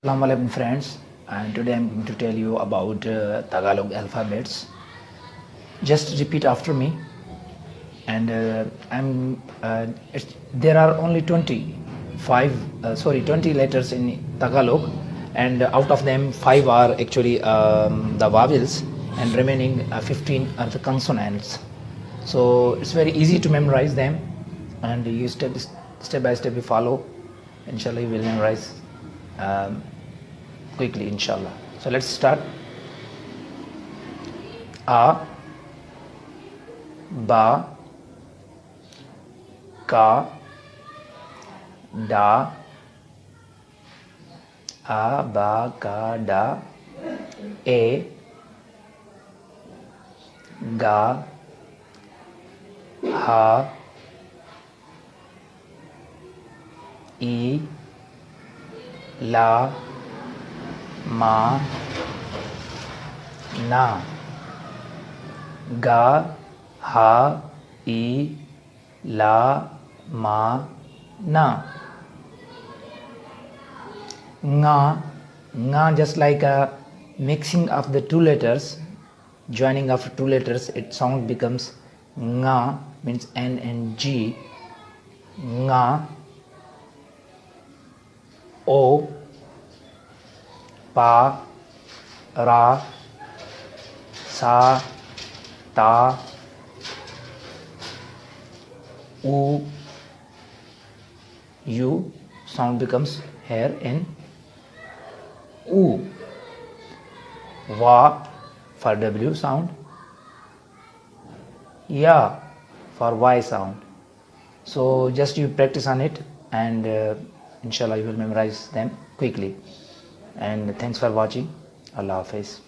Assalamu alaikum friends, and today I'm going to tell you about Tagalog alphabets. Just repeat after me, and there are only 20 letters in Tagalog, and out of them 5 are actually the vowels, and remaining 15 are the consonants. So it's very easy to memorize them, and you step by step you follow. Inshallah, you will memorize quickly, inshallah. So let's start. A, ba, ka, da, abakada, e, ga, ha, i, la, ma, na, ga, ha, i, la, ma, na. Nga, just like a mixing of the two letters, joining of two letters, its sound becomes nga, means N and G. Nga, o, pa, ra, sa, ta, u, u, sound becomes here in u. Va for W sound, ya for Y sound. So just you practice on it, and inshallah you will memorize them quickly. And thanks for watching. Allah Hafiz.